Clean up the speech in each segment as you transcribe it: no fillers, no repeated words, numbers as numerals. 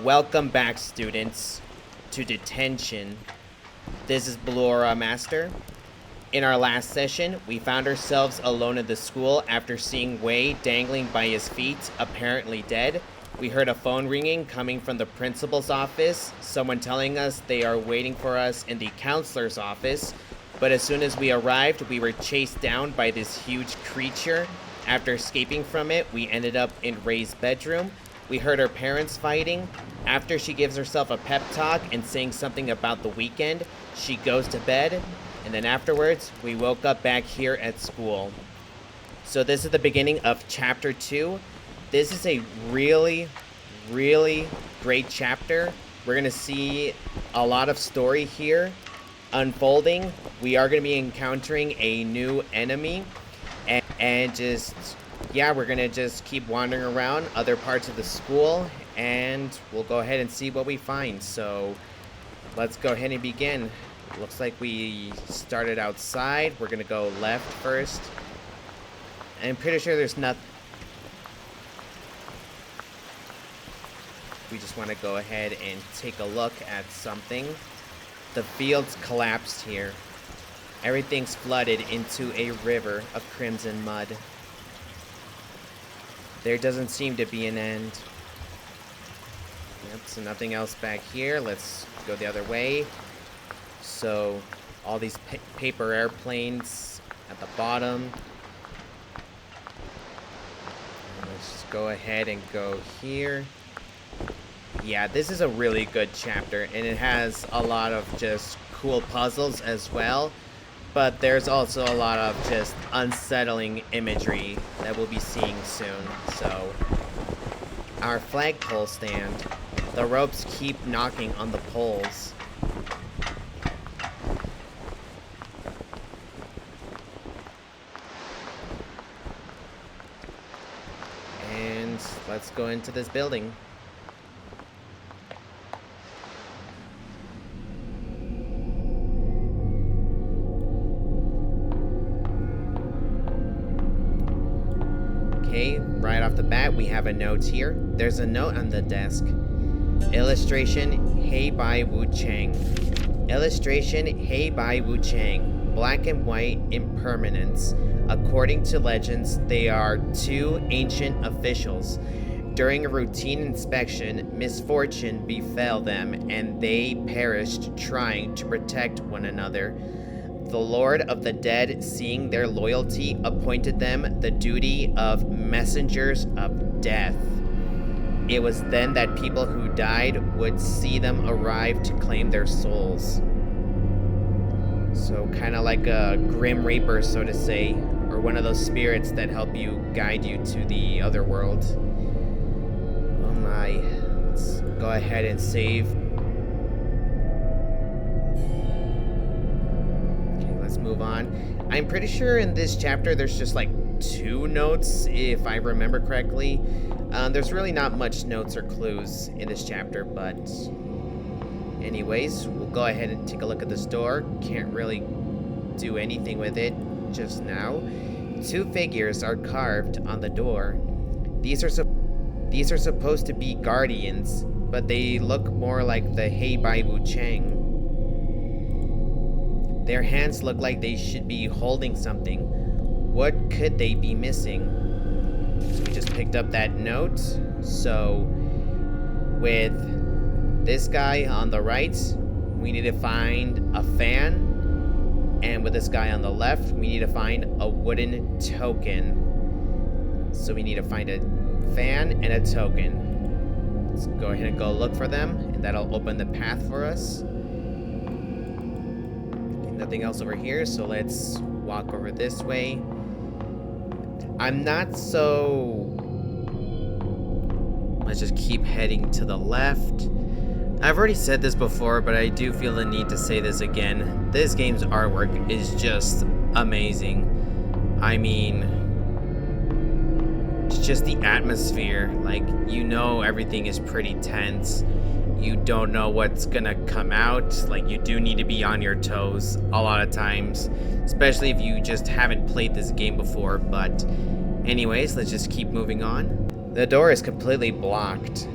Welcome back, students, to Detention. This is Blora Master. In our last session, we found ourselves alone in the school after seeing Wei dangling by his feet, apparently dead. We heard a phone ringing coming from the principal's office, someone telling us they are waiting for us in the counselor's office. But as soon as we arrived, we were chased down by this huge creature. After escaping from it, we ended up in Ray's bedroom. We heard her parents fighting. After she gives herself a pep talk and saying something about the weekend, she goes to bed. And then afterwards, we woke up back here at school. So this is the beginning of chapter 2. This is a really great chapter. We're going to see a lot of story here unfolding. We are going to be encountering a new enemy. And just, yeah, we're going to just keep wandering around other parts of the school. And we'll go ahead and see what we find. So let's go ahead and begin. Looks like we started outside. We're gonna go left first. I'm pretty sure there's nothing. We just want to go ahead and take a look at something. The fields collapsed here. Everything's flooded into a river of crimson mud. There doesn't seem to be an end. Yep, so nothing else back here. Let's go the other way. So, all these paper airplanes at the bottom. Let's just go ahead and go here. Yeah, this is a really good chapter, and it has a lot of just cool puzzles as well. But there's also a lot of just unsettling imagery that we'll be seeing soon. So, our flagpole stand. The ropes keep knocking on the poles. Let's go into this building. Okay, right off the bat, we have a note here. There's a note on the desk. Illustration, Hey by Wu Chang. Illustration, Hey by Wu Chang. Black and white impermanence. According to legends, they are two ancient officials. During a routine inspection, misfortune befell them, and they perished trying to protect one another. The Lord of the Dead, seeing their loyalty, appointed them the duty of messengers of death. It was then that people who died would see them arrive to claim their souls. So kind of like a Grim Reaper, so to say, or one of those spirits that help you guide you to the other world. Let's go ahead and save. Okay, let's move on. I'm pretty sure in this chapter there's just like 2 notes, if I remember correctly. There's really not much notes or clues in this chapter, but anyways, we'll go ahead and take a look at this door. Can't really do anything with it just now. 2 figures are carved on the door. These are supposed to be guardians, but they look more like the Hei Bai Wu Chang. Their hands look like they should be holding something. What could they be missing? So we just picked up that note. So with this guy on the right, we need to find a fan. And with this guy on the left, we need to find a wooden token. So we need to find a fan and a token. Let's go ahead and go look for them, and that'll open the path for us. Okay, nothing else over here, so let's walk over this way. Let's just keep heading to the left. I've already said this before, but I do feel the need to say this again. This game's artwork is just amazing. I mean, it's just the atmosphere. Like, you know everything is pretty tense. You don't know what's gonna come out. Like, you do need to be on your toes a lot of times, especially if you just haven't played this game before. But anyways, let's just keep moving on. The door is completely blocked.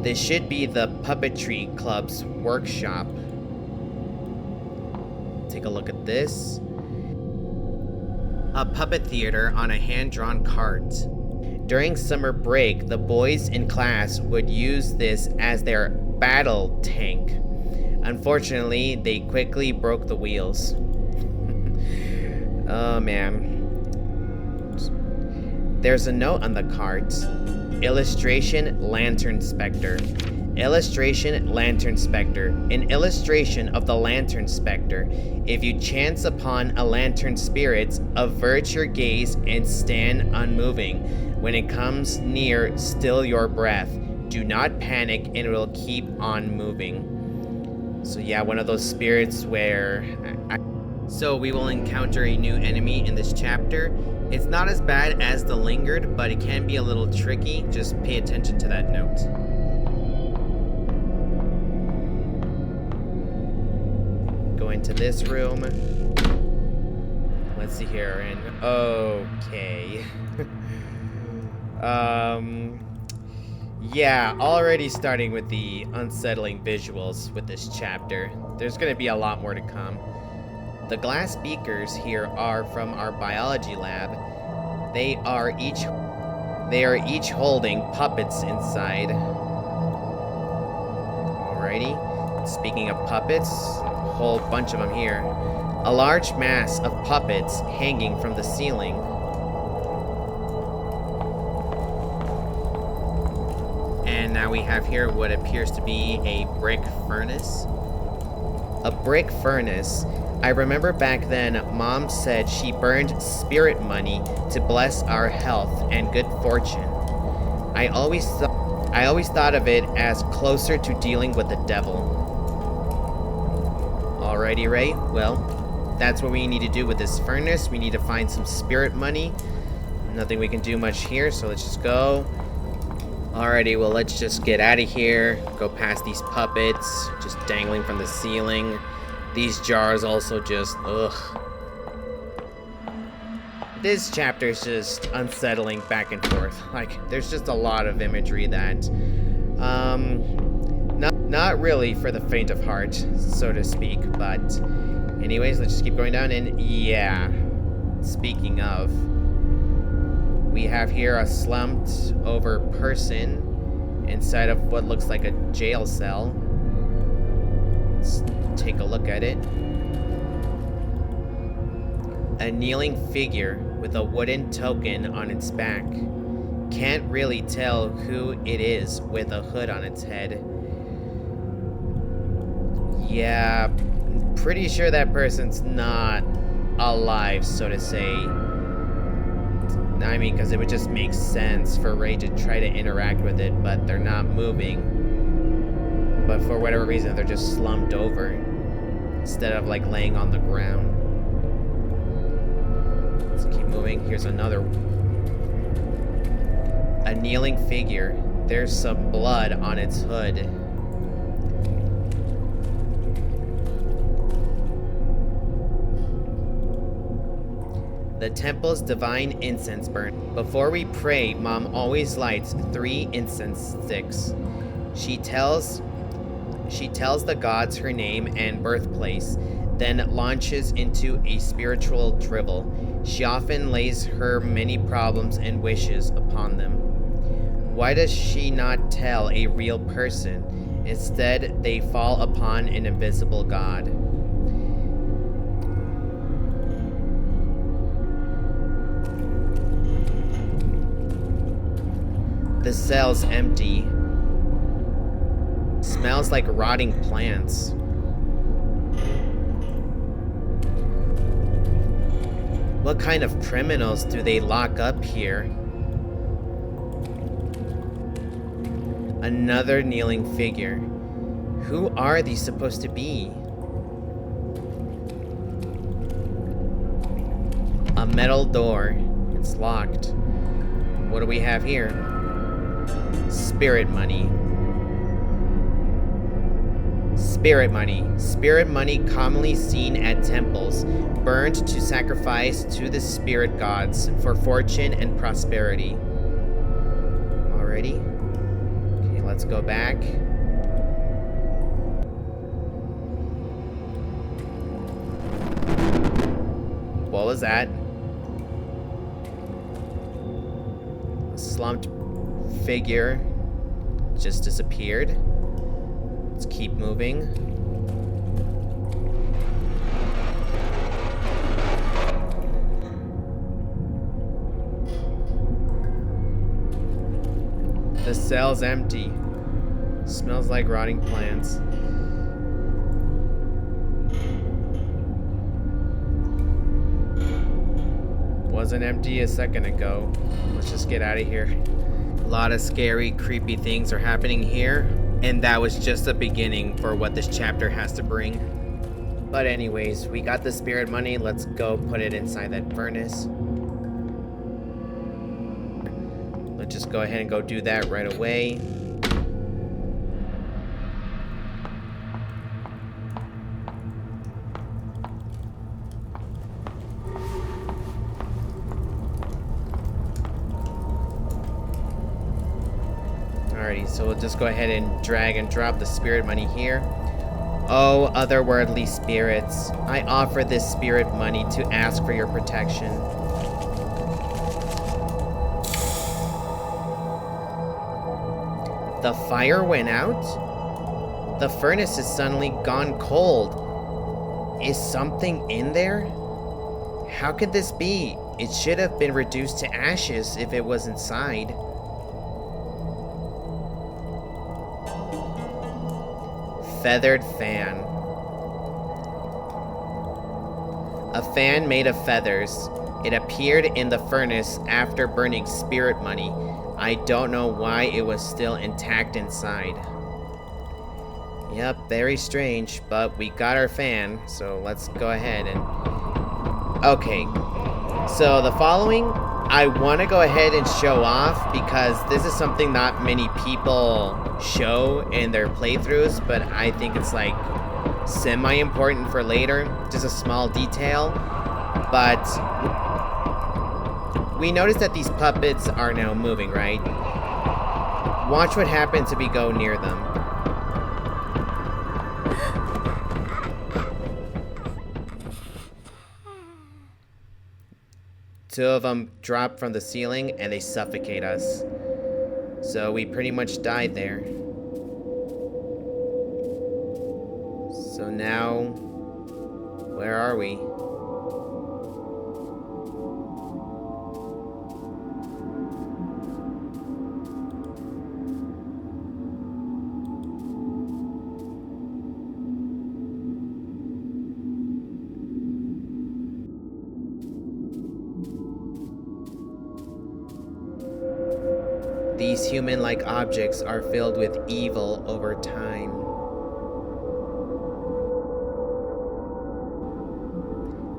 This should be the Puppetry Club's workshop. Take a look at this. A puppet theater on a hand-drawn cart. During summer break, the boys in class would use this as their battle tank. Unfortunately, they quickly broke the wheels. Oh man. There's a note on the cart. Illustration, Lantern Spectre. Illustration, Lantern Spectre. An illustration of the Lantern Spectre. If you chance upon a lantern spirit, avert your gaze and stand unmoving. When it comes near, still your breath. Do not panic and it will keep on moving. So yeah, one of those spirits where... So we will encounter a new enemy in this chapter. It's not as bad as the Lingered, but it can be a little tricky. Just pay attention to that note. Go into this room. Let's see here, and okay. Yeah, already starting with the unsettling visuals with this chapter. There's gonna be a lot more to come. The glass beakers here are from our biology lab. They are each holding puppets inside. Alrighty. Speaking of puppets, a whole bunch of them here. A large mass of puppets hanging from the ceiling. And now we have here what appears to be a brick furnace. A brick furnace. I remember back then, Mom said she burned spirit money to bless our health and good fortune. I always thought of it as closer to dealing with the devil. Alrighty, Ray. Well, that's what we need to do with this furnace. We need to find some spirit money. Nothing we can do much here, so let's just go. Alrighty, well, let's just get out of here. Go past these puppets, just dangling from the ceiling. These jars also just, ugh. This chapter is just unsettling back and forth. Like, there's just a lot of imagery that, not really for the faint of heart, so to speak. But anyways, let's just keep going down. And yeah, speaking of, we have here a slumped over person inside of what looks like a jail cell. Let's take a look at it. A kneeling figure with a wooden token on its back. Can't really tell who it is with a hood on its head. Yeah, pretty sure that person's not alive, so to say. I mean, because it would just make sense for Ray to try to interact with it, but they're not moving. But for whatever reason, they're just slumped over instead of like laying on the ground. Let's keep moving. Here's another. A kneeling figure. There's some blood on its hood. The temple's divine incense burn. Before we pray, Mom always lights 3 incense sticks. She tells the gods her name and birthplace, then launches into a spiritual drivel. She often lays her many problems and wishes upon them. Why does she not tell a real person? Instead, they fall upon an invisible god. The cell's empty. Smells like rotting plants. What kind of criminals do they lock up here? Another kneeling figure. Who are these supposed to be? A metal door. It's locked. What do we have here? Spirit money. Spirit money. Spirit money commonly seen at temples, burned to sacrifice to the spirit gods for fortune and prosperity. Alrighty. Okay, let's go back. What was that? A slumped figure just disappeared. Let's keep moving. The cell's empty. Smells like rotting plants. Wasn't empty a second ago. Let's just get out of here. A lot of scary, creepy things are happening here, and that was just the beginning for what this chapter has to bring. But anyways, we got the spirit money. Let's go put it inside that furnace. Let's just go ahead and go do that right away. Alrighty, so we'll just go ahead and drag and drop the spirit money here. Oh, otherworldly spirits, I offer this spirit money to ask for your protection. The fire went out? The furnace is suddenly gone cold. Is something in there? How could this be? It should have been reduced to ashes if it was inside. Feathered fan. A fan made of feathers. It appeared in the furnace after burning spirit money. I don't know why it was still intact inside. Yep, very strange, but we got our fan, so let's go ahead and... Okay, so the following, I want to go ahead and show off because this is something not many people show in their playthroughs, but I think it's like semi-important for later, just a small detail. But we noticed that these puppets are now moving, right? Watch what happens if we go near them. Two of them drop from the ceiling and they suffocate us. So we pretty much died there. So now, where are we? These human-like objects are filled with evil over time.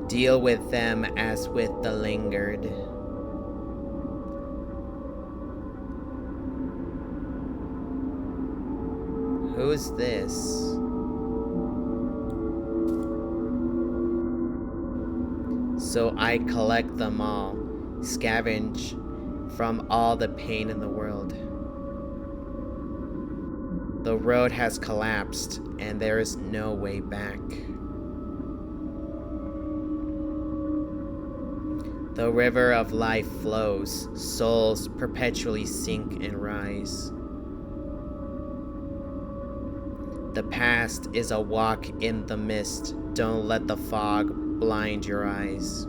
Deal with them as with the lingered. Who's this? So I collect them all, scavenge from all the pain in the world. The road has collapsed, and there is no way back. The river of life flows, souls perpetually sink and rise. The past is a walk in the mist, don't let the fog blind your eyes.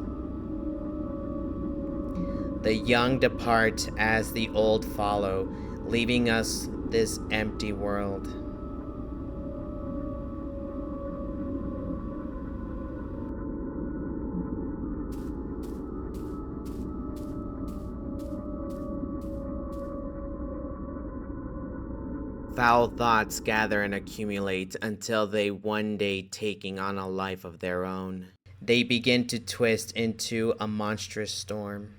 The young depart as the old follow, leaving us this empty world. Foul thoughts gather and accumulate until they one day taking on a life of their own. They begin to twist into a monstrous storm.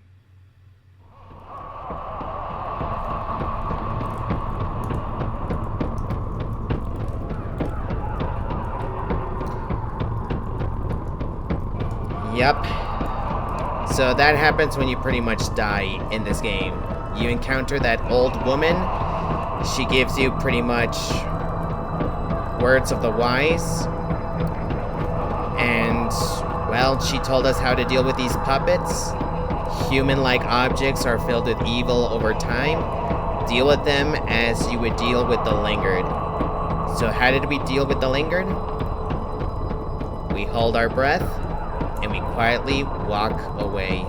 Yep. So that happens when you pretty much die in this game. You encounter that old woman, She gives you pretty much words of the wise. And, well, she told us how to deal with these puppets. Human-like objects are filled with evil over time. Deal with them as you would deal with the lingered. So how did we deal with the lingered? We hold our breath, and we quietly walk away.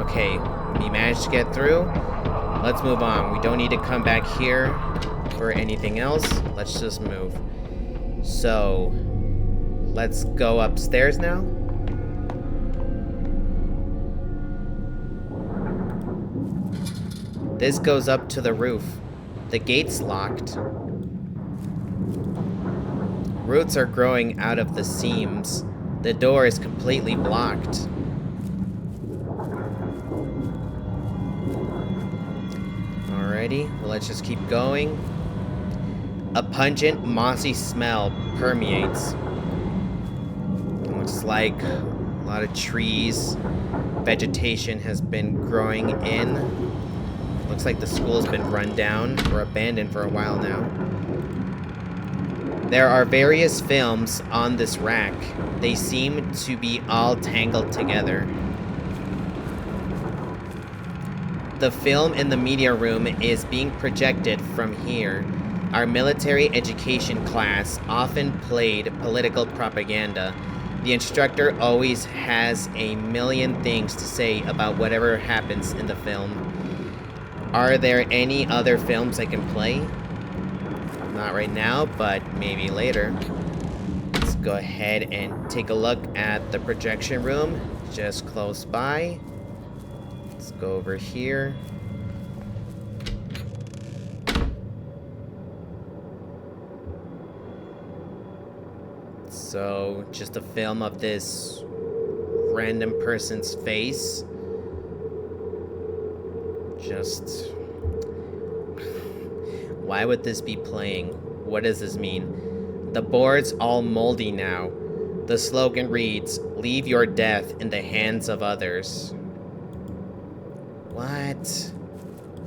Okay, we managed to get through. Let's move on. We don't need to come back here for anything else. Let's just move. So, let's go upstairs now. This goes up to the roof. The gate's locked. Roots are growing out of the seams. The door is completely blocked. Alrighty, well, let's just keep going. A pungent, mossy smell permeates. It looks like a lot of trees, vegetation has been growing in. Looks like the school's been run down or abandoned for a while now. There are various films on this rack. They seem to be all tangled together. The film in the media room is being projected from here. Our military education class often played political propaganda. The instructor always has a million things to say about whatever happens in the film. Are there any other films I can play? Not right now, but maybe later. Let's go ahead and take a look at the projection room just close by. Let's go over here. So, just a film of this random person's face. Just... why would this be playing? What does this mean? The board's all moldy now. The slogan reads, "Leave your death in the hands of others." What?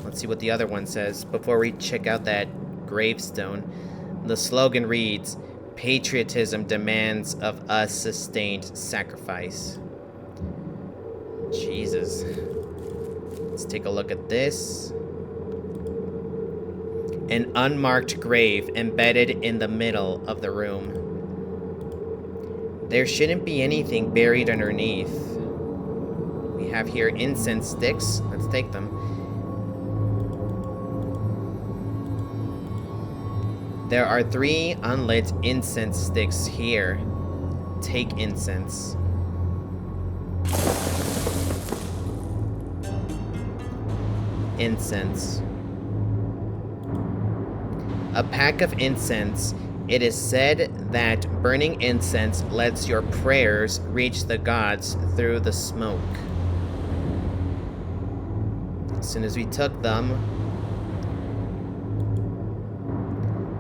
Let's see what the other one says before we check out that gravestone. The slogan reads, "Patriotism demands of us sustained sacrifice." Jesus. Let's take a look at this. An unmarked grave embedded in the middle of the room. There shouldn't be anything buried underneath. We have here incense sticks. Let's take them. There are 3 unlit incense sticks here. Take incense. Incense. A pack of incense. It is said that burning incense lets your prayers reach the gods through the smoke. As soon as we took them,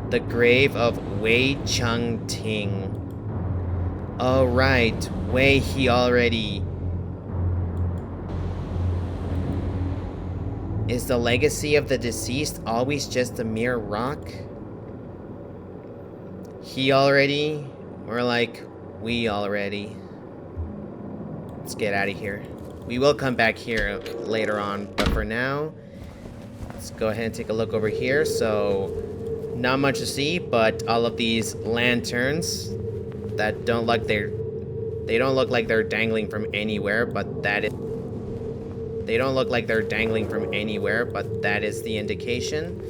the grave of Wei Chung Ting. Oh right, Wei he already... Is the legacy of the deceased always just a mere rock? He already? Or like, we already? Let's get out of here. We will come back here later on, but for now, let's go ahead and take a look over here. So, not much to see, but all of these lanterns that don't look they don't look like they're dangling from anywhere, but that is... They don't look like they're dangling from anywhere, but that is the indication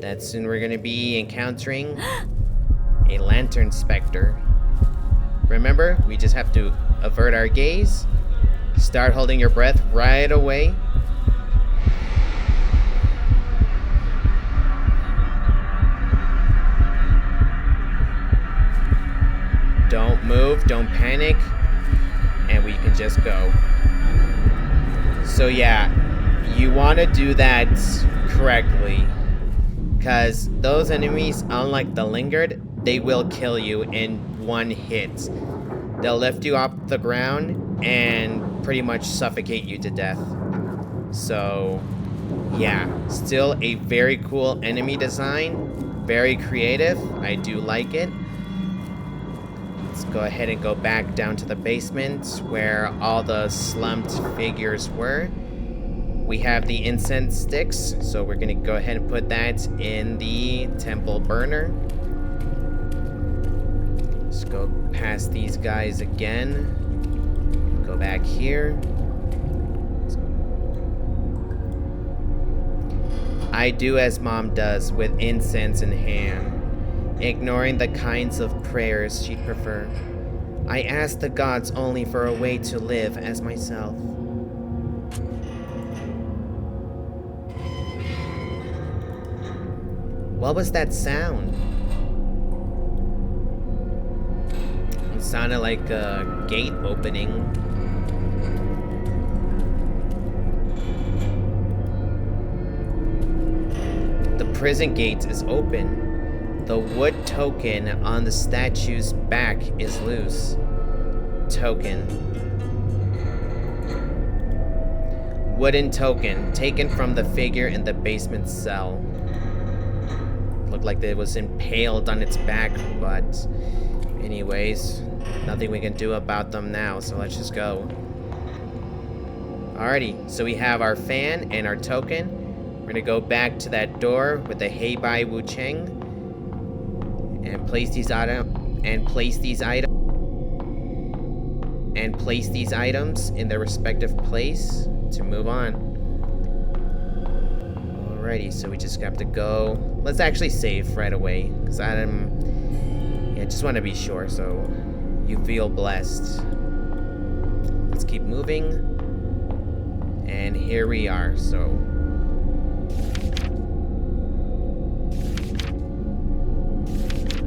that soon we're going to be encountering a lantern specter. Remember, we just have to avert our gaze, start holding your breath right away. Don't move, don't panic, and we can just go. So yeah, you want to do that correctly, because those enemies, unlike the lingered, they will kill you in one hit. They'll lift you off the ground and pretty much suffocate you to death. So, yeah, still a very cool enemy design. Very creative. I do like it. Let's go ahead and go back down to the basement where all the slumped figures were. We have the incense sticks, so we're gonna go ahead and put that in the temple burner. Let's go past these guys again. Go back here. I do as Mom does with incense in hand, ignoring the kinds of prayers she'd prefer. I ask the gods only for a way to live as myself. What was that sound? It sounded like a gate opening. The prison gate is open. The wood token on the statue's back is loose. Token. Wooden token taken from the figure in the basement cell. Looked like it was impaled on its back, but anyways, nothing we can do about them now, so let's just go. Alrighty, so we have our fan and our token. We're gonna go back to that door with the Hey Bai Wu Cheng and place these items in their respective place to move on. Alrighty, so we just have to go. Let's actually save right away, because I just want to be sure, so you feel blessed. Let's keep moving. And here we are, so.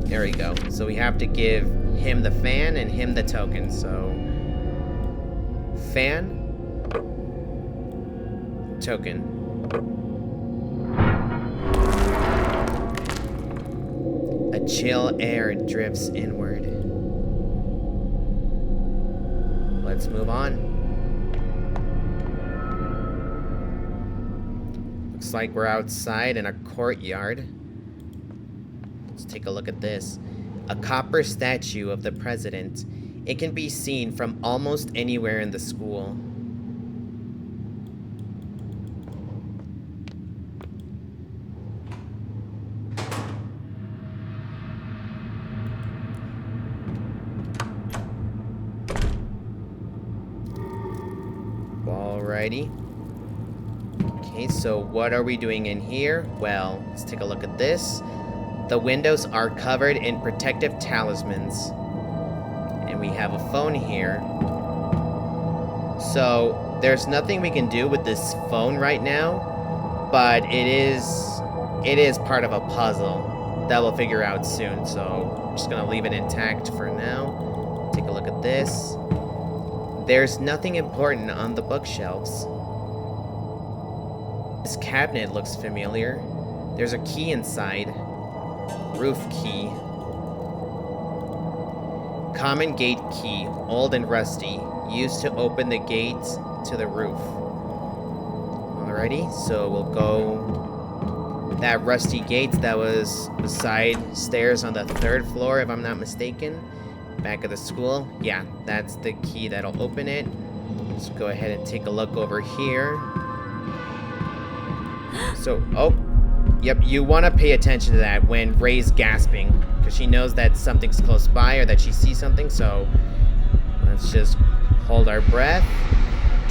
There we go. So we have to give him the fan and him the token, so. Fan. Token. A chill air drifts inward. Let's move on. Looks like we're outside in a courtyard. Let's take a look at this. A copper statue of the president. It can be seen from almost anywhere in the school. Alrighty. Okay, so what are we doing in here? Well, let's take a look at this. The windows are covered in protective talismans. And we have a phone here. So, there's nothing we can do with this phone right now, but it is part of a puzzle that we'll figure out soon. So, I'm just gonna leave it intact for now. Take a look at this. There's nothing important on the bookshelves. This cabinet looks familiar. There's a key inside. Roof key. Common gate key, old and rusty, used to open the gate to the roof. Alrighty, so we'll go that rusty gate that was beside stairs on the 3rd floor, if I'm not mistaken. Back of the school. Yeah, that's the key that'll open it. Let's go ahead and take a look over here. So, oh, yep, you want to pay attention to that when Ray's gasping, because she knows that something's close by or that she sees something, so let's just hold our breath.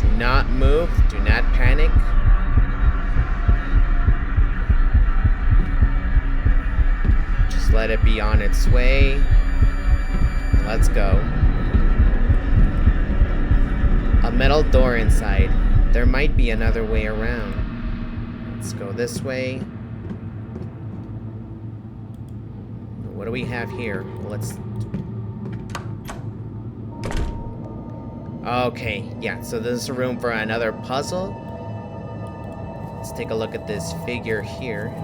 Do not move, do not panic. Just let it be on its way. Let's go. A metal door inside. There might be another way around. Let's go this way. What do we have here? Let's... Okay, yeah, so this is a room for another puzzle. Let's take a look at this figure here.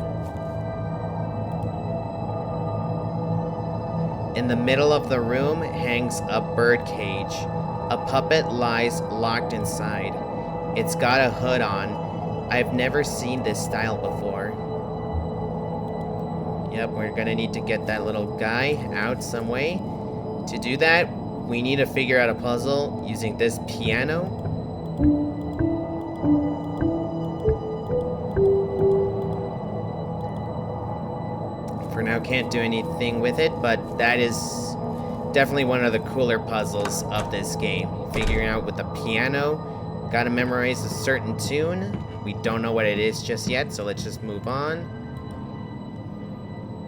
In the middle of the room hangs a bird cage. A puppet lies locked inside. It's got a hood on. I've never seen this style before. Yep, we're gonna need to get that little guy out some way. To do that, we need to figure out a puzzle using this piano. For now, can't do anything with it, but that is definitely one of the cooler puzzles of this game. Figuring out with the piano, gotta memorize a certain tune. We don't know what it is just yet, so let's just move on.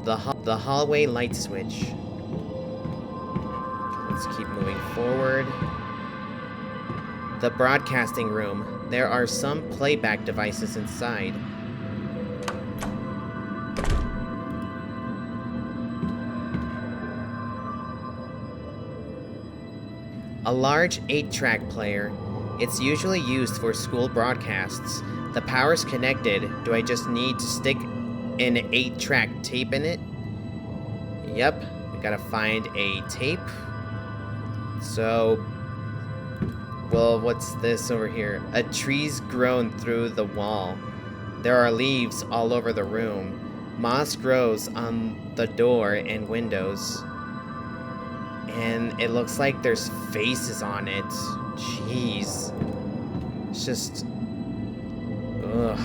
The hallway light switch. Let's keep moving forward. The broadcasting room. There are some playback devices inside. A large 8-track player. It's usually used for school broadcasts. The power's connected. Do I just need to stick an 8-track tape in it? Yep, we gotta find a tape. So, well, what's this over here? A tree's grown through the wall. There are leaves all over the room. Moss grows on the door and windows. And it looks like there's faces on it. Jeez. It's just... ugh.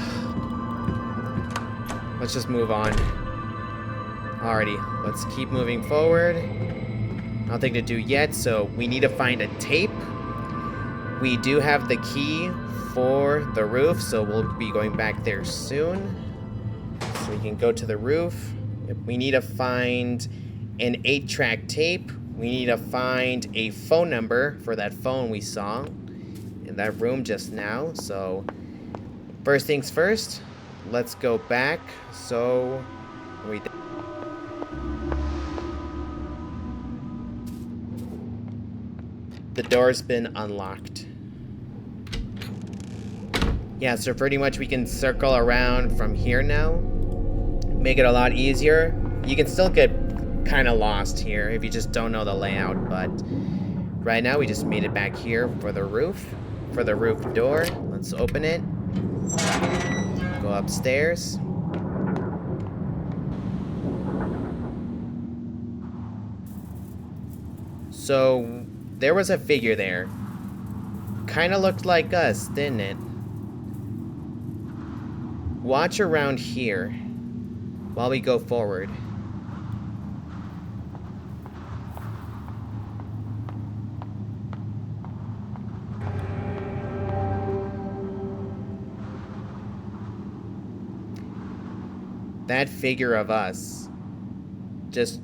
Let's just move on. Alrighty, let's keep moving forward. Nothing to do yet, so we need to find a tape. We do have the key for the roof, so we'll be going back there soon. So we can go to the roof. We need to find an 8-track tape. We need to find a phone number for that phone we saw in that room just now. So first things first, let's go back. So the door's been unlocked. Yeah, so pretty much we can circle around from here now. Make it a lot easier. You can still get kind of lost here if you just don't know the layout, but right now we just made it back here for the roof door. Let's open it. Go upstairs. So there was a figure there. Kind of looked like us, didn't it? Watch around here while we go forward. That figure of us. Just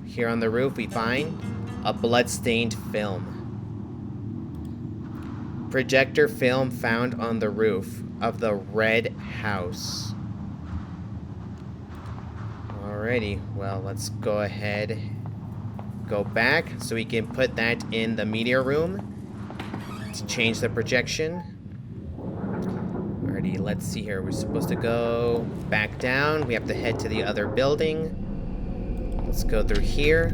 here on the roof we find a blood-stained film. Projector film found on the roof of the red house. Alrighty, well, let's go ahead, go back so we can put that in the media room to change the projection. Alrighty, let's see here. We're supposed to go back down. We have to head to the other building. Let's go through here.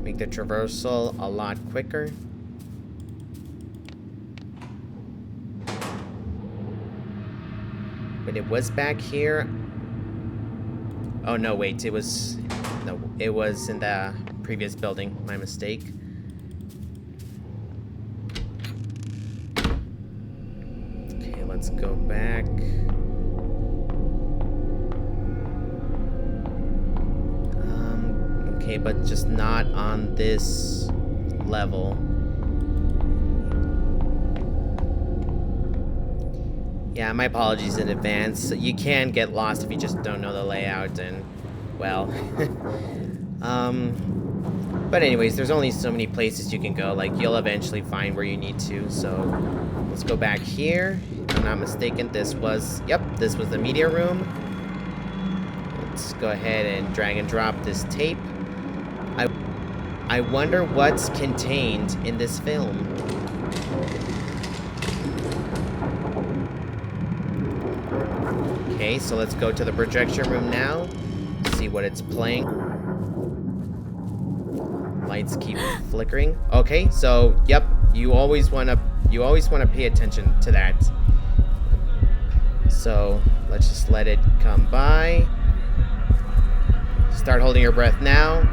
Make the traversal a lot quicker. But it was back here. Oh no, wait, it was in the previous building. My mistake. Okay, let's go back. Okay, but just not on this level. Yeah, my apologies in advance. You can get lost if you just don't know the layout, and, well... But anyways, there's only so many places you can go. Like, you'll eventually find where you need to, so... Let's go back here. If I'm not mistaken, this was... Yep, this was the media room. Let's go ahead and drag and drop this tape. I wonder what's contained in this film. Okay, so let's go to the projection room now. see what it's playing. Lights keep flickering. Okay, so yep, you always want to pay attention to that. So let's just let it come by. Start holding your breath now.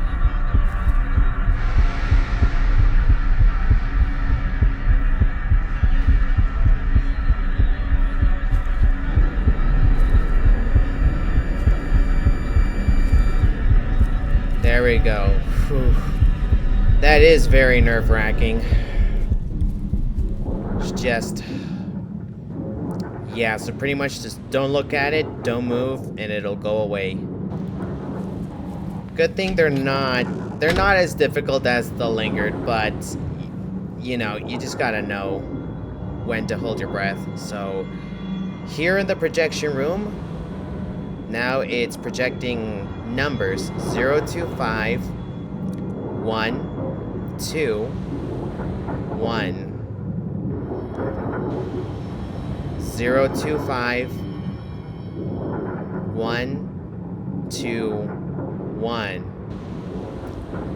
There we go. Whew. That is very nerve-wracking. It's just... yeah, so pretty much just don't look at it, don't move, and it'll go away. Good thing they're not as difficult as the lingered, but you know, you just gotta know when to hold your breath. So here in the projection room, now it's projecting numbers 0 to 5, 1, 2, 1. 0 to 5, 1, 2, 1.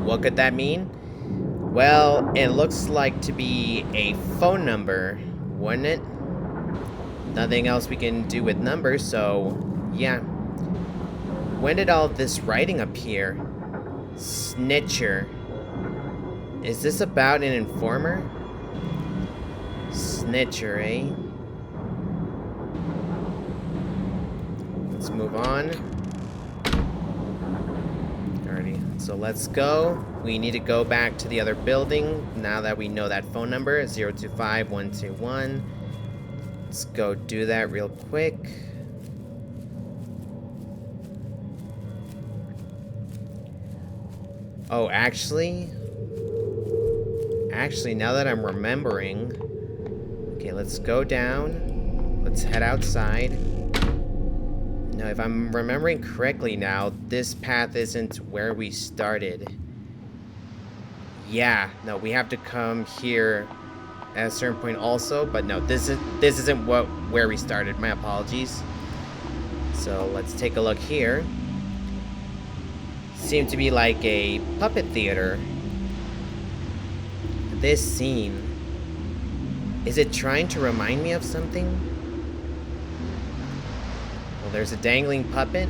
What could that mean? Well, it looks like to be a phone number, wouldn't it? Nothing else we can do with numbers, so yeah. When did all this writing appear? Snitcher. Is this about an informer? Snitcher, eh? Let's move on. Alrighty, so let's go. We need to go back to the other building now that we know that phone number, 025-121. Let's go do that real quick. Oh, actually, now that I'm remembering, okay, let's go down. Let's head outside. Now, if I'm remembering correctly now, this path isn't where we started. Yeah, no, we have to come here at a certain point also, but no, this isn't where we started. My apologies. So let's take a look here. Seemed to be like a puppet theater. This scene, is it trying to remind me of something? Well, there's a dangling puppet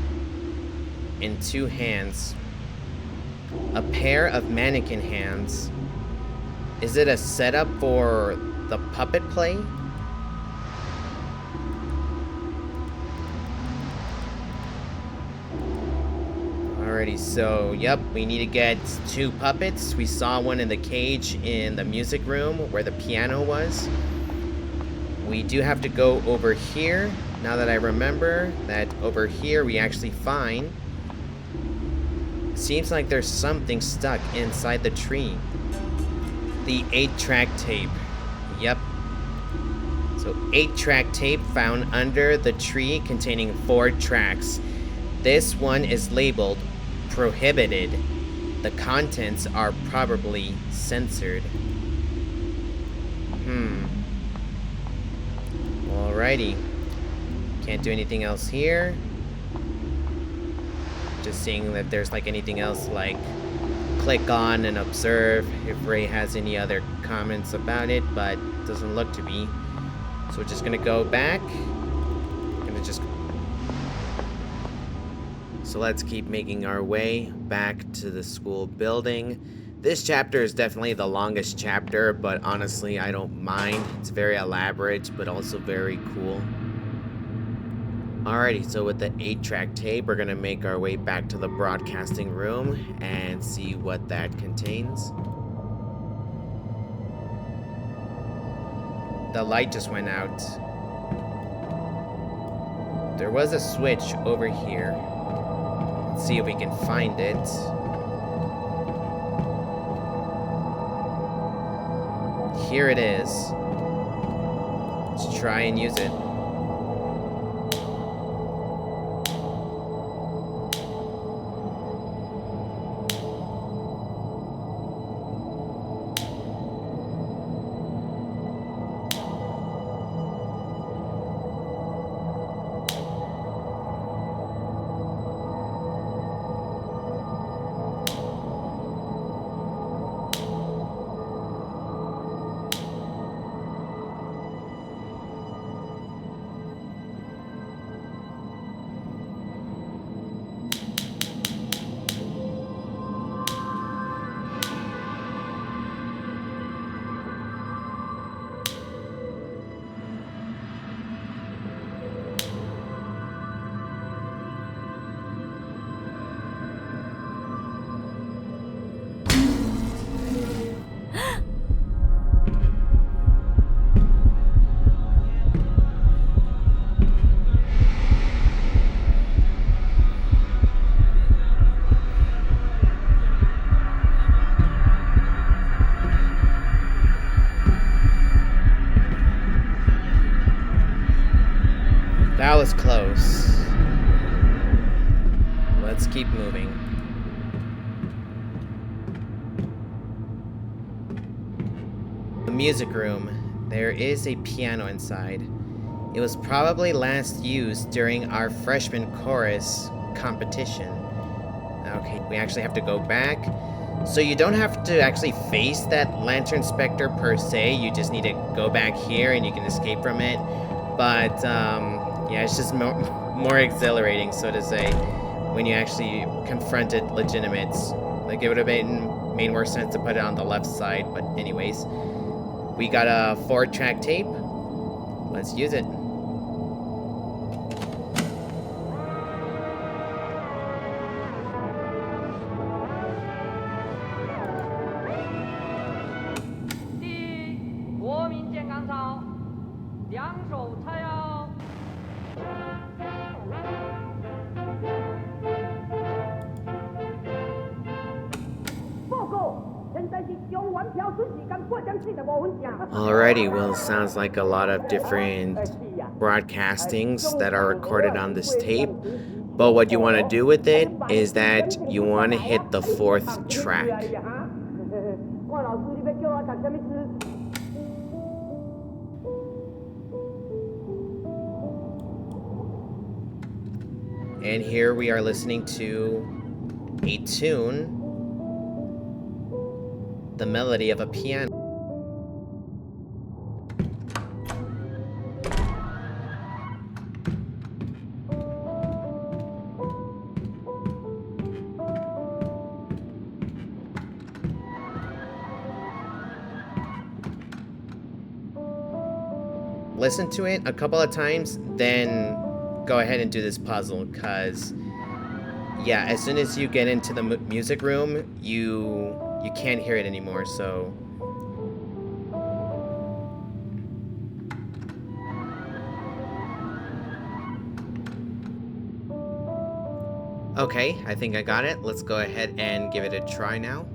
and 2 hands. A pair of mannequin hands. Is it a setup for the puppet play? Alrighty, so, yep, we need to get 2 puppets. We saw one in the cage in the music room where the piano was. We do have to go over here. Now that I remember that over here we actually find... seems like there's something stuck inside the tree. The 8-track tape. Yep. So 8-track tape found under the tree containing 4 tracks. This one is labeled prohibited. The contents are probably censored. Alrighty. Can't do anything else here. Just seeing if there's like anything else like click on and observe if Ray has any other comments about it, but doesn't look to be. So we're just gonna go back. So let's keep making our way back to the school building. This chapter is definitely the longest chapter, but honestly, I don't mind. It's very elaborate, but also very cool. Alrighty, so with the 8-track tape, we're gonna make our way back to the broadcasting room and see what that contains. The light just went out. There was a switch over here. Let's see if we can find it. Here it is. Let's try and use it. was close. Let's keep moving. The music room. There is a piano inside. It was probably last used during our freshman chorus competition. Okay, we actually have to go back. So you don't have to actually face that lantern specter per se. You just need to go back here and you can escape from it. But yeah, it's just more exhilarating, so to say, when you actually confronted legitimates. Like, it would have made more sense to put it on the left side. But anyways, we got a 4-track tape. Let's use it. Alrighty, well, sounds like a lot of different broadcastings that are recorded on this tape. But what you want to do with it is that you want to hit the 4th track. And here we are listening to a tune, the melody of a piano. Listen to it a couple of times, then go ahead and do this puzzle, because yeah, as soon as you get into the music room, you can't hear it anymore. So okay, I think I got it. Let's go ahead and give it a try now.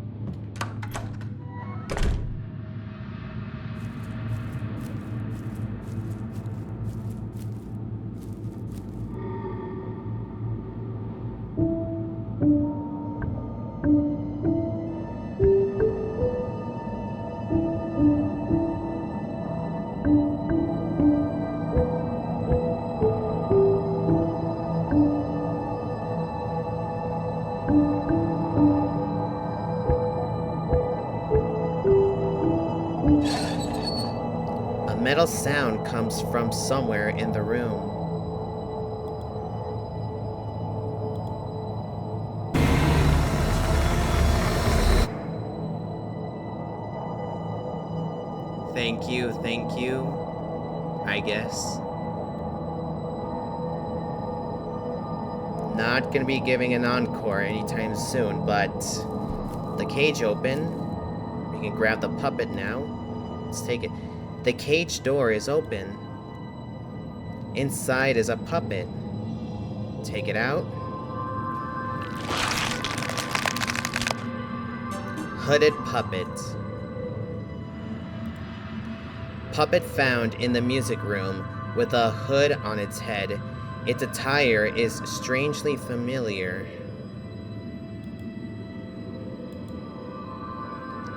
A metal sound comes from somewhere in the room. Thank you, I guess. Not gonna be giving an encore anytime soon, but the cage open. We can grab the puppet now. Let's take it. The cage door is open. Inside is a puppet. Take it out. Hooded puppet. Puppet found in the music room with a hood on its head. Its attire is strangely familiar.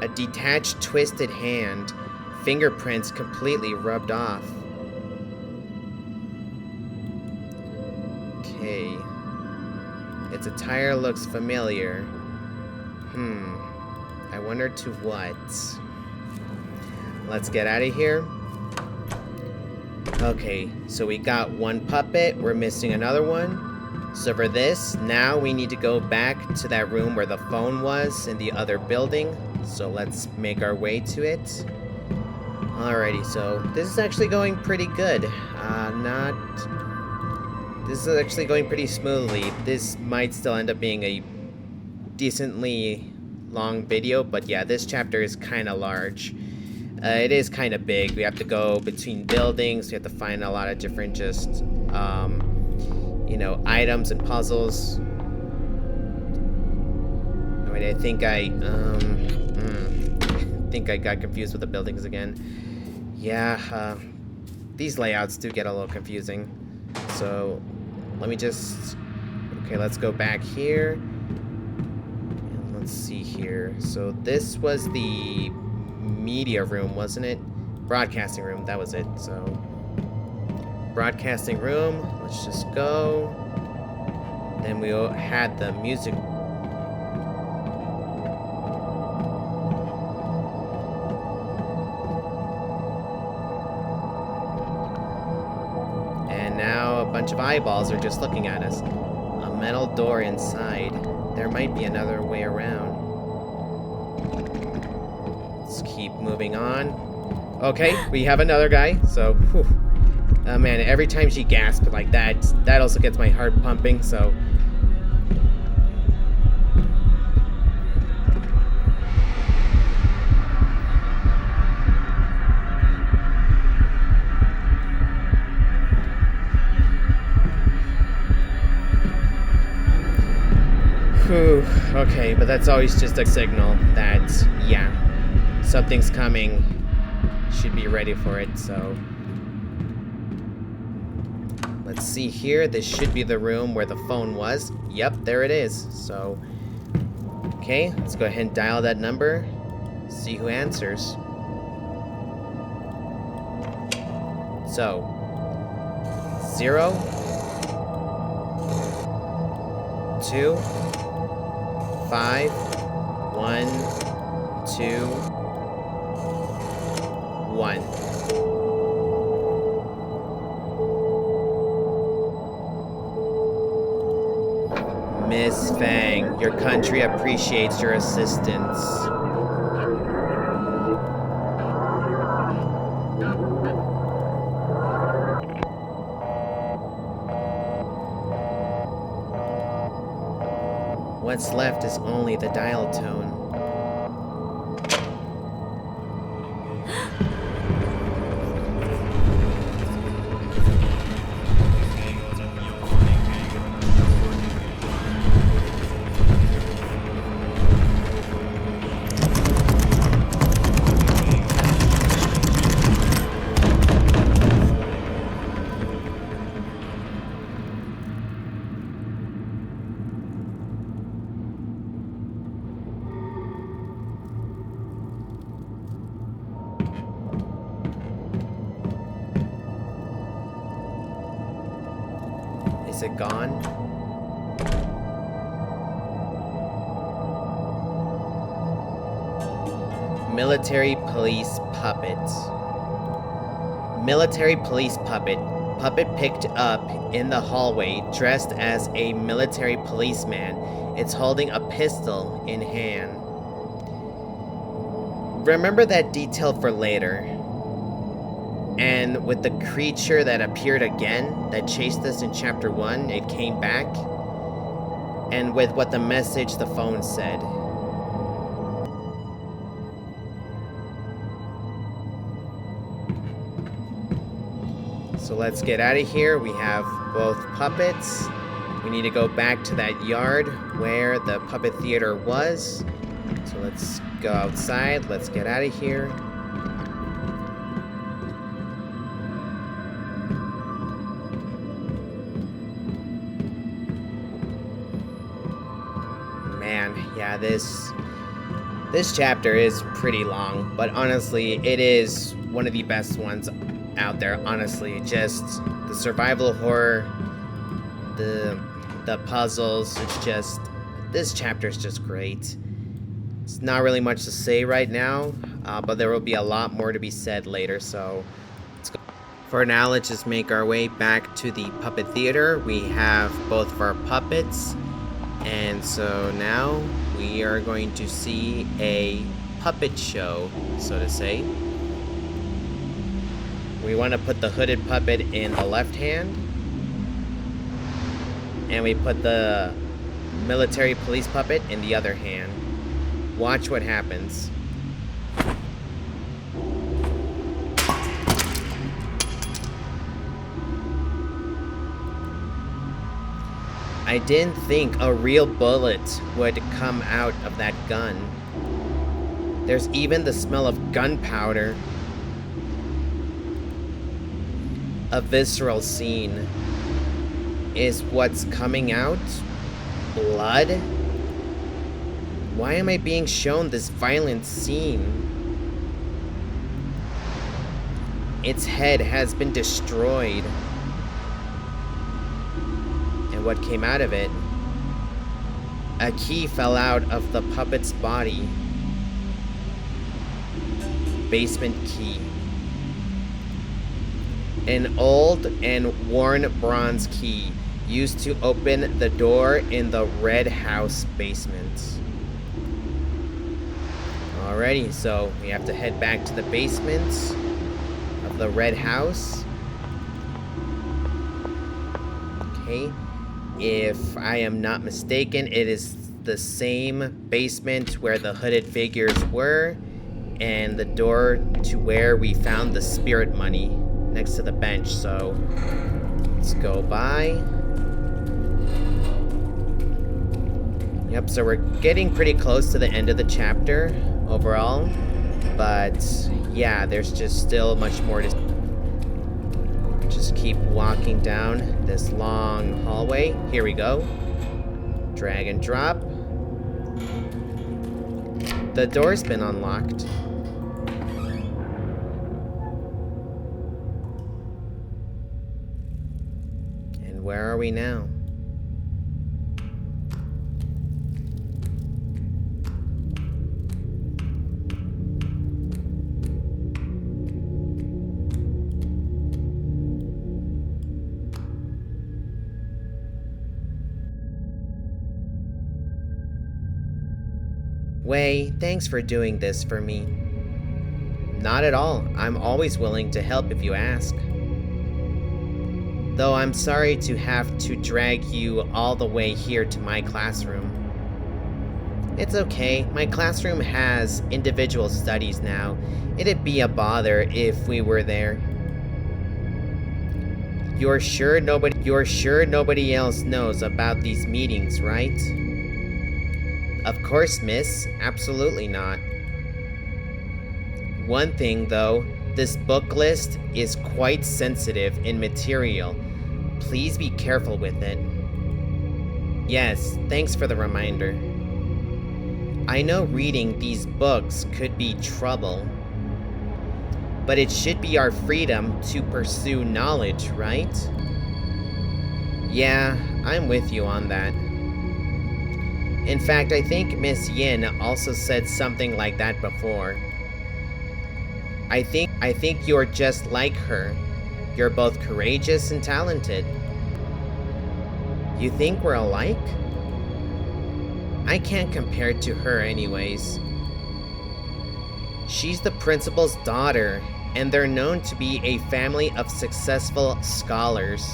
A detached, twisted hand. Fingerprints completely rubbed off. Okay. Its attire looks familiar. I wonder to what? Let's get out of here. Okay, so we got one puppet. We're missing another one. So for this, now we need to go back to that room where the phone was in the other building. So let's make our way to it. Alrighty, so this is actually going pretty good. This is actually going pretty smoothly. This might still end up being a decently long video, but yeah, this chapter is kind of large. It is kind of big. We have to go between buildings. We have to find a lot of different just, you know, items and puzzles. Wait, I think I got confused with the buildings again. Yeah, these layouts do get a little confusing. so let me just... Okay, let's go back here. And let's see here. So this was the media room, wasn't it? Broadcasting room, that was it. So broadcasting room, let's just go. Then we had the music. And now a bunch of eyeballs are just looking at us. A metal door inside. There might be another way around. Let's keep moving on. Okay, we have another guy, so whew. Oh man, every time she gasps like that, that also gets my heart pumping, so... Whew, okay, but that's always just a signal that, yeah, something's coming. Should be ready for it, so... Let's see here. This should be the room where the phone was. Yep, there it is. So, okay, let's go ahead and dial that number. See who answers. So, 0, 2, 5, 1, 2, 1. Miss Fang, your country appreciates your assistance. What's left is only the dial tone. Is it gone? Military police puppet. Military police puppet. Puppet picked up in the hallway, dressed as a military policeman. It's holding a pistol in hand. Remember that detail for later. And with the creature that appeared again, that chased us in chapter 1, it came back. And with what the message the phone said. So let's get out of here. We have both puppets. We need to go back to that yard where the puppet theater was. So let's go outside. Let's get out of here. Man, yeah, this chapter is pretty long, but honestly, it is one of the best ones out there. Honestly, just the survival horror, the puzzles. It's just, this chapter is just great. It's not really much to say right now, but there will be a lot more to be said later. So let's go. For now, let's just make our way back to the puppet theater. We have both of our puppets. And so now we are going to see a puppet show, so to say. We want to put the hooded puppet in the left hand. And we put the military police puppet in the other hand. Watch what happens. I didn't think a real bullet would come out of that gun. There's even the smell of gunpowder. A visceral scene. is what's coming out? Blood? Why am I being shown this violent scene? Its head has been destroyed. And what came out of it? A key fell out of the puppet's body. Basement key. An old and worn bronze key used to open the door in the red house basement. Alrighty, so we have to head back to the basement of the red house. Okay, if I am not mistaken, it is the same basement where the hooded figures were, and the door to where we found the spirit money next to the bench. So let's go by. Yep, so we're getting pretty close to the end of the chapter overall, but yeah, there's just still much more to just keep walking down this long hallway. Here we go. Drag and drop. The door's been unlocked. And where are we now? Wei, thanks for doing this for me. Not at all. I'm always willing to help if you ask. Though I'm sorry to have to drag you all the way here to my classroom. It's okay. My classroom has individual studies now. It'd be a bother if we were there. You're sure nobody else knows about these meetings, right? Of course, miss. Absolutely not. One thing, though, this book list is quite sensitive in material. Please be careful with it. Yes, thanks for the reminder. I know reading these books could be trouble, but it should be our freedom to pursue knowledge, right? Yeah, I'm with you on that. In fact, I think Miss Yin also said something like that before. I think you're just like her. You're both courageous and talented. You think we're alike? I can't compare to her anyways. She's the principal's daughter, and they're known to be a family of successful scholars.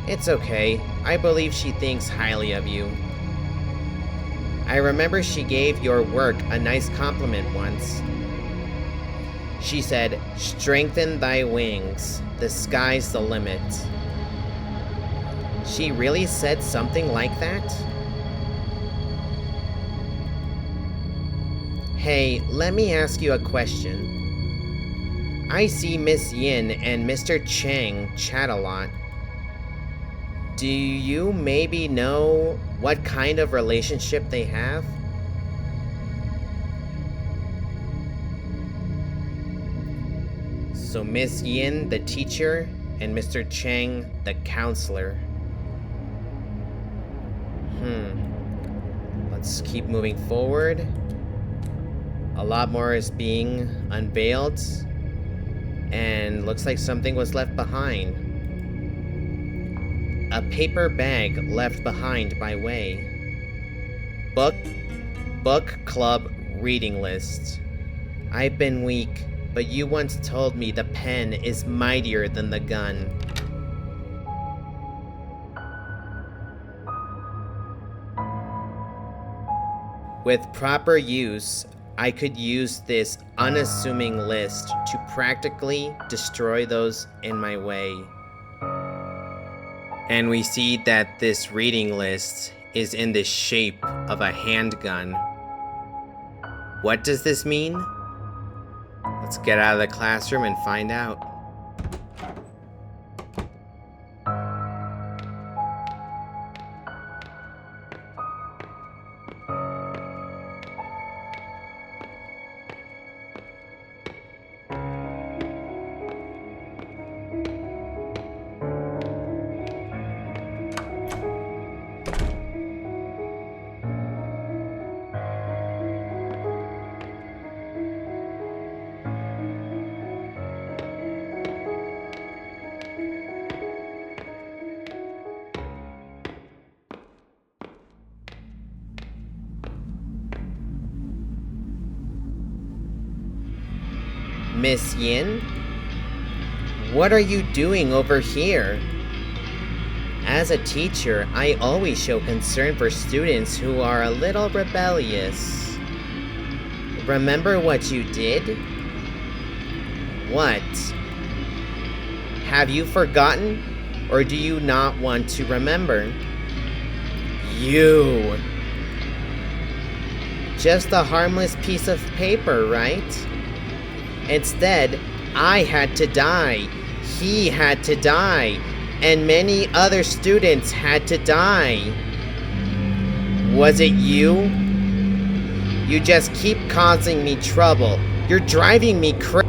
It's okay. I believe she thinks highly of you. I remember she gave your work a nice compliment once. She said, "Strengthen thy wings, the sky's the limit." She really said something like that? Hey, let me ask you a question. I see Miss Yin and Mr. Chang chat a lot. Do you maybe know what kind of relationship they have? So Miss Yin, the teacher, and Mr. Chang, the counselor. Let's keep moving forward. A lot more is being unveiled, and looks like something was left behind. A paper bag left behind by Wei. Book club reading list. I've been weak, but you once told me the pen is mightier than the gun. With proper use, I could use this unassuming list to practically destroy those in my way. And we see that this reading list is in the shape of a handgun. What does this mean? Let's get out of the classroom and find out. Miss Yin? What are you doing over here? As a teacher, I always show concern for students who are a little rebellious. Remember what you did? What? Have you forgotten? Or do you not want to remember? You! Just a harmless piece of paper, right? Instead, I had to die. He had to die. And many other students had to die. Was it you? You just keep causing me trouble. You're driving me crazy.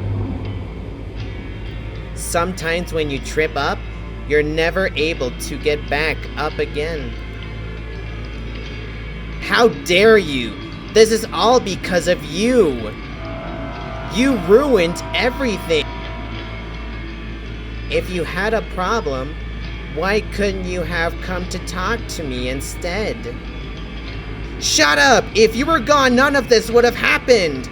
Sometimes when you trip up, you're never able to get back up again. How dare you? This is all because of you. You ruined everything. If you had a problem, why couldn't you have come to talk to me instead? Shut up! If you were gone, none of this would have happened!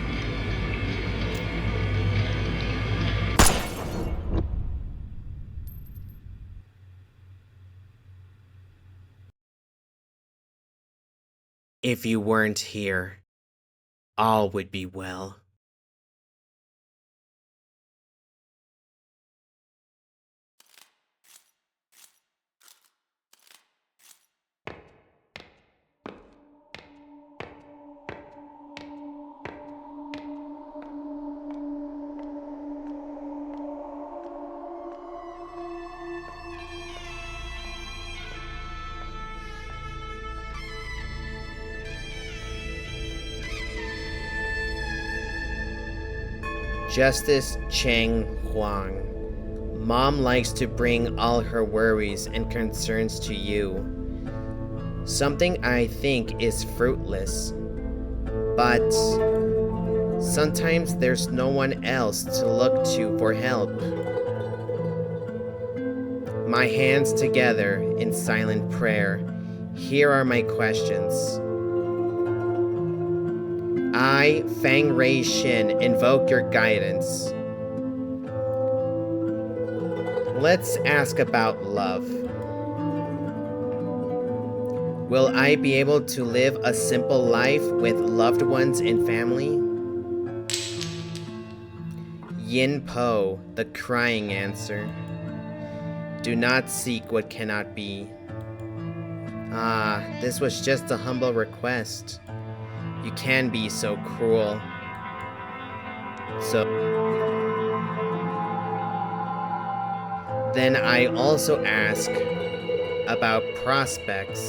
If you weren't here, all would be well. Justice Cheng Huang. Mom likes to bring all her worries and concerns to you. Something I think is fruitless. But sometimes there's no one else to look to for help. My hands together in silent prayer. Here are my questions. I, Fang Rei Shin, invoke your guidance. Let's ask about love. Will I be able to live a simple life with loved ones and family? Yin Po, the crying answer. Do not seek what cannot be. Ah, this was just a humble request. You can be so cruel. Then I also ask about prospects.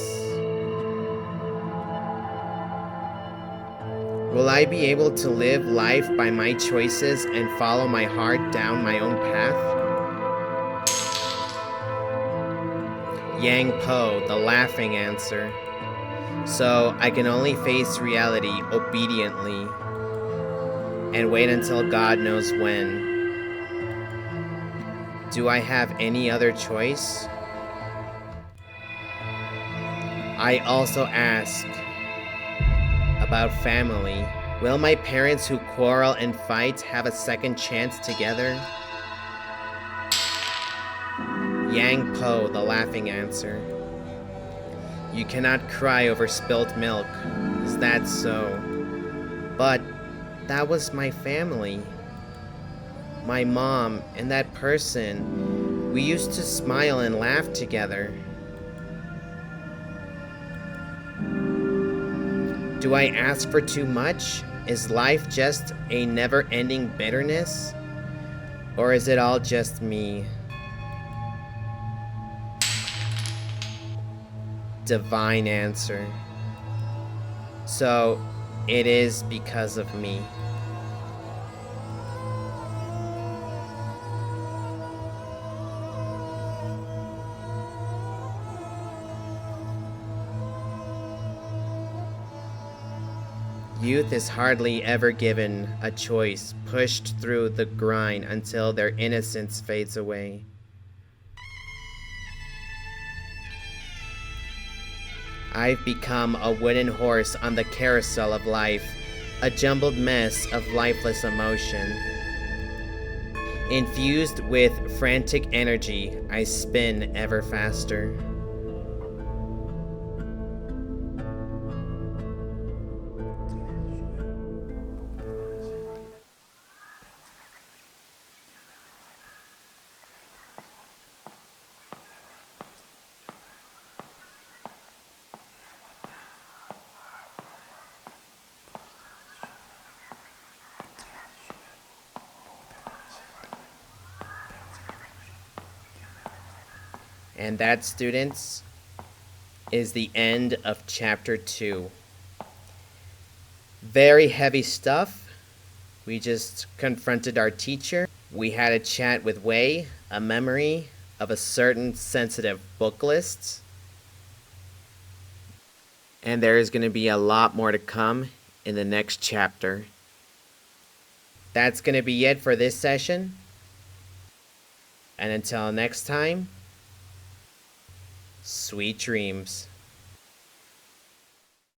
Will I be able to live life by my choices and follow my heart down my own path? Yang Po, the laughing answer. So I can only face reality obediently and wait until God knows when. Do I have any other choice? I also ask about family. Will my parents who quarrel and fight have a second chance together? Yang Po, the laughing answer. You cannot cry over spilt milk. Is that so? But that was my family. My mom and that person. We used to smile and laugh together. Do I ask for too much? Is life just a never-ending bitterness? Or is it all just me? Divine answer. So, it is because of me. Youth is hardly ever given a choice, pushed through the grind until their innocence fades away. I've become a wooden horse on the carousel of life, a jumbled mess of lifeless emotion. Infused with frantic energy, I spin ever faster. And that, students, is the end of chapter 2. Very heavy stuff. We just confronted our teacher. We had a chat with Wei, a memory of a certain sensitive book list. And there is going to be a lot more to come in the next chapter. That's going to be it for this session. And until next time, sweet dreams.